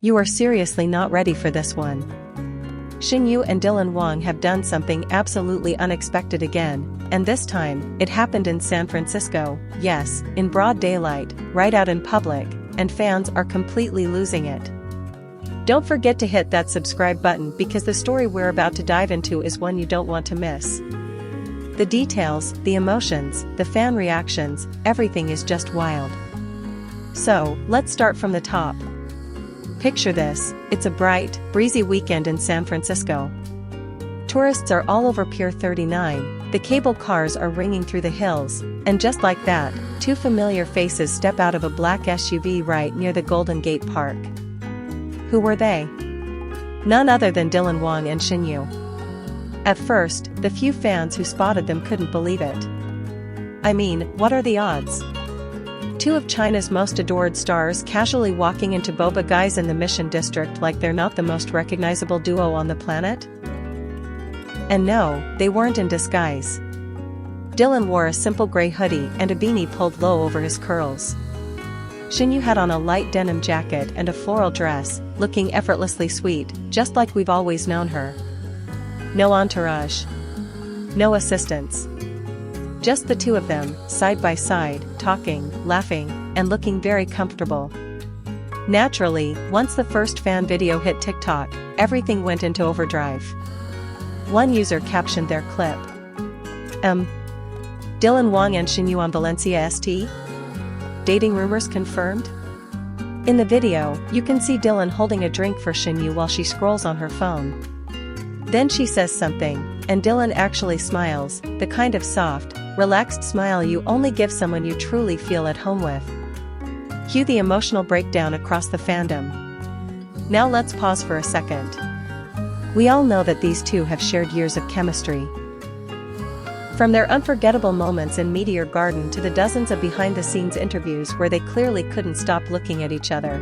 You are seriously not ready for this one. Shen and Dylan Wang have done something absolutely unexpected again, and this time, it happened in San Francisco, yes, in broad daylight, right out in public, and fans are completely losing it. Don't forget to hit that subscribe button because the story we're about to dive into is one you don't want to miss. The details, the emotions, the fan reactions, everything is just wild. So, let's start from the top. Picture this, it's a bright, breezy weekend in San Francisco. Tourists are all over Pier 39, the cable cars are ringing through the hills, and just like that, two familiar faces step out of a black SUV right near the Golden Gate Park. Who were they? None other than Dylan Wang and Shen. At first, the few fans who spotted them couldn't believe it. I mean, what are the odds? Two of China's most adored stars casually walking into Boba Guys in the Mission District like they're not the most recognizable duo on the planet? And no, they weren't in disguise. Dylan wore a simple gray hoodie and a beanie pulled low over his curls. Shen had on a light denim jacket and a floral dress, looking effortlessly sweet, just like we've always known her. No entourage. No assistants. Just the two of them, side by side, talking, laughing, and looking very comfortable. Naturally, once the first fan video hit TikTok, everything went into overdrive. One user captioned their clip. Dylan Wang and Shen on Valencia St? Dating rumors confirmed? In the video, you can see Dylan holding a drink for Shen while she scrolls on her phone. Then she says something, and Dylan actually smiles, the kind of soft, relaxed smile you only give someone you truly feel at home with. Cue the emotional breakdown across the fandom. Now let's pause for a second. We all know that these two have shared years of chemistry. From their unforgettable moments in Meteor Garden to the dozens of behind-the-scenes interviews where they clearly couldn't stop looking at each other.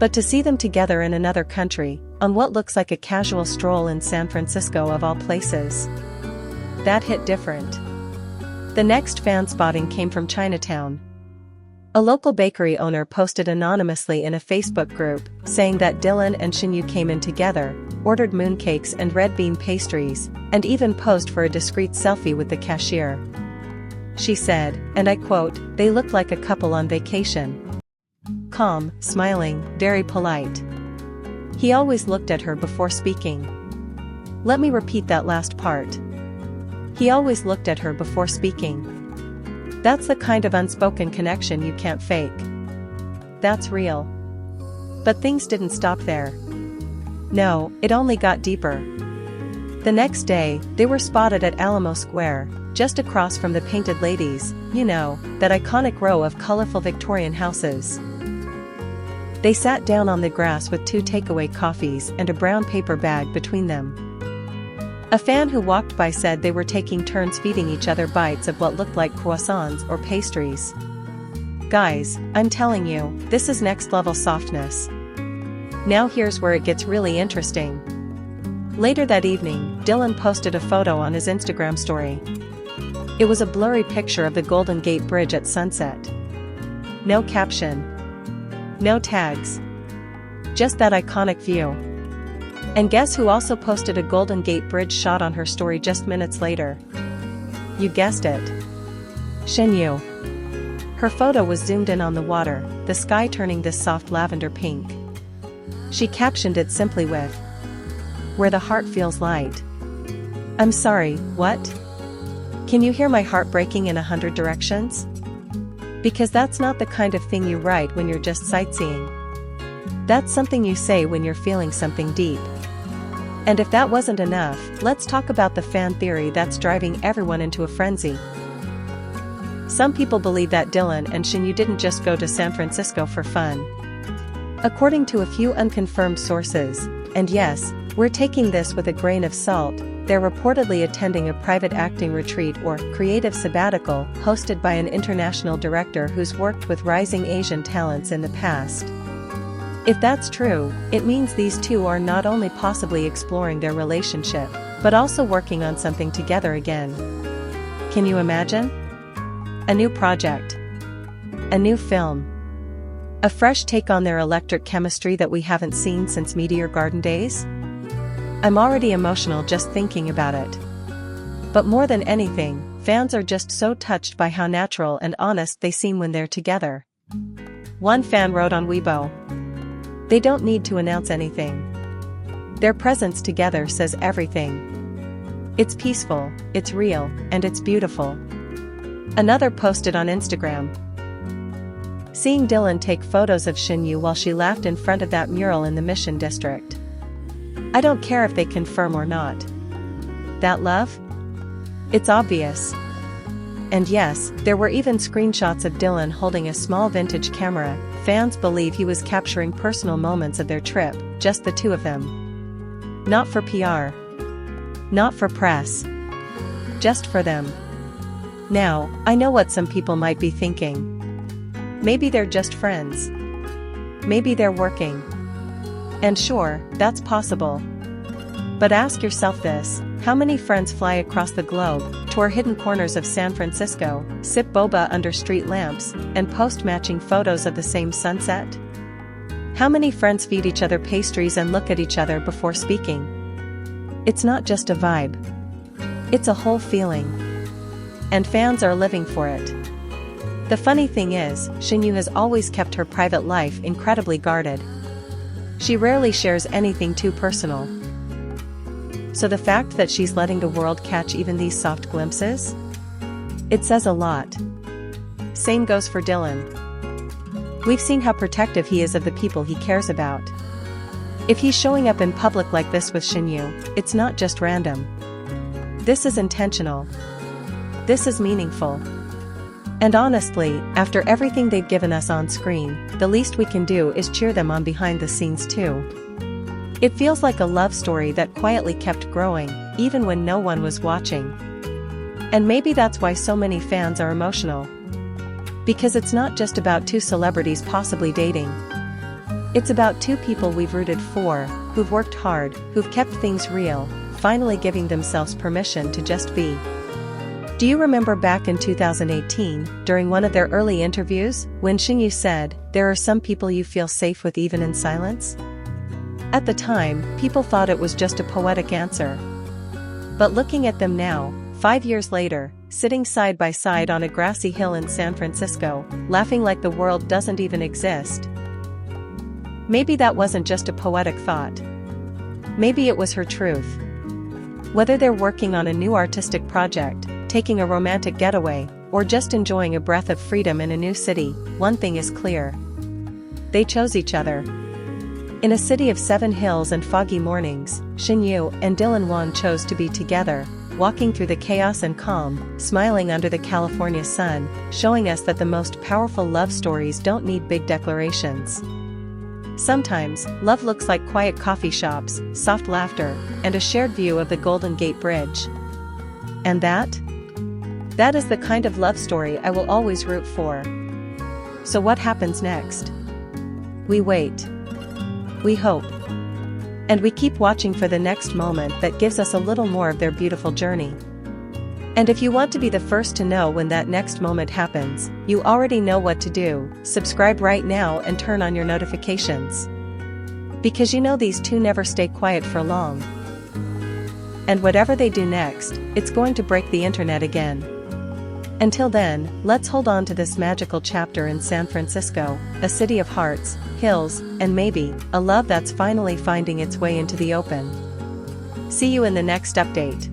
But to see them together in another country, on what looks like a casual stroll in San Francisco of all places, that hit different. The next fan spotting came from Chinatown. A local bakery owner posted anonymously in a Facebook group, saying that Dylan and Shen came in together, ordered mooncakes and red bean pastries, and even posed for a discreet selfie with the cashier. She said, and I quote, "They look like a couple on vacation. Calm, smiling, very polite." He always looked at her before speaking. Let me repeat that last part. He always looked at her before speaking. That's the kind of unspoken connection you can't fake. That's real. But things didn't stop there. No, it only got deeper. The next day, they were spotted at Alamo Square, just across from the Painted Ladies, you know, that iconic row of colorful Victorian houses. They sat down on the grass with 2 takeaway coffees and a brown paper bag between them. A fan who walked by said they were taking turns feeding each other bites of what looked like croissants or pastries. Guys, I'm telling you, this is next level softness. Now here's where it gets really interesting. Later that evening, Dylan posted a photo on his Instagram story. It was a blurry picture of the Golden Gate Bridge at sunset. No caption. No tags. Just that iconic view. And guess who also posted a Golden Gate Bridge shot on her story just minutes later? You guessed it. Shen. Her photo was zoomed in on the water, the sky turning this soft lavender pink. She captioned it simply with, "Where the heart feels light." I'm sorry, what? Can you hear my heart breaking in 100 directions? Because that's not the kind of thing you write when you're just sightseeing. That's something you say when you're feeling something deep. And if that wasn't enough, let's talk about the fan theory that's driving everyone into a frenzy. Some people believe that Dylan and Shen didn't just go to San Francisco for fun. According to a few unconfirmed sources, and yes, we're taking this with a grain of salt, they're reportedly attending a private acting retreat or creative sabbatical hosted by an international director who's worked with rising Asian talents in the past. If that's true, it means these two are not only possibly exploring their relationship, but also working on something together again. Can you imagine? A new project. A new film. A fresh take on their electric chemistry that we haven't seen since Meteor Garden days? I'm already emotional just thinking about it. But more than anything, fans are just so touched by how natural and honest they seem when they're together. One fan wrote on Weibo, "They don't need to announce anything. Their presence together says everything. It's peaceful, it's real, and it's beautiful." Another posted on Instagram, "Seeing Dylan take photos of Shen Yu while she laughed in front of that mural in the Mission District. I don't care if they confirm or not. That love? It's obvious." And yes, there were even screenshots of Dylan holding a small vintage camera. Fans believe he was capturing personal moments of their trip, just the two of them. Not for PR. Not for press. Just for them. Now, I know what some people might be thinking. Maybe they're just friends. Maybe they're working. And sure, that's possible. But ask yourself this: how many friends fly across the globe, tour hidden corners of San Francisco, sip boba under street lamps, and post matching photos of the same sunset? How many friends feed each other pastries and look at each other before speaking? It's not just a vibe. It's a whole feeling. And fans are living for it. The funny thing is, Shen Yu has always kept her private life incredibly guarded. She rarely shares anything too personal. So the fact that she's letting the world catch even these soft glimpses? It says a lot. Same goes for Dylan. We've seen how protective he is of the people he cares about. If he's showing up in public like this with Shen Yu, it's not just random. This is intentional. This is meaningful. And honestly, after everything they've given us on screen, the least we can do is cheer them on behind the scenes too. It feels like a love story that quietly kept growing, even when no one was watching. And maybe that's why so many fans are emotional. Because it's not just about two celebrities possibly dating. It's about two people we've rooted for, who've worked hard, who've kept things real, finally giving themselves permission to just be. Do you remember back in 2018, during one of their early interviews, when Shen Yu said, "There are some people you feel safe with even in silence"? At the time, people thought it was just a poetic answer. But looking at them now, 5 years later, sitting side by side on a grassy hill in San Francisco, laughing like the world doesn't even exist. Maybe that wasn't just a poetic thought. Maybe it was her truth. Whether they're working on a new artistic project, taking a romantic getaway, or just enjoying a breath of freedom in a new city, one thing is clear. They chose each other. In a city of 7 hills and foggy mornings, Shen Yu and Dylan chose to be together, walking through the chaos and calm, smiling under the California sun, showing us that the most powerful love stories don't need big declarations. Sometimes, love looks like quiet coffee shops, soft laughter, and a shared view of the Golden Gate Bridge. And that is the kind of love story I will always root for. So what happens next? We wait. We hope. And we keep watching for the next moment that gives us a little more of their beautiful journey. And if you want to be the first to know when that next moment happens, you already know what to do. Subscribe right now and turn on your notifications. Because you know these two never stay quiet for long. And whatever they do next, it's going to break the internet again. Until then, let's hold on to this magical chapter in San Francisco, a city of hearts, hills, and maybe, a love that's finally finding its way into the open. See you in the next update.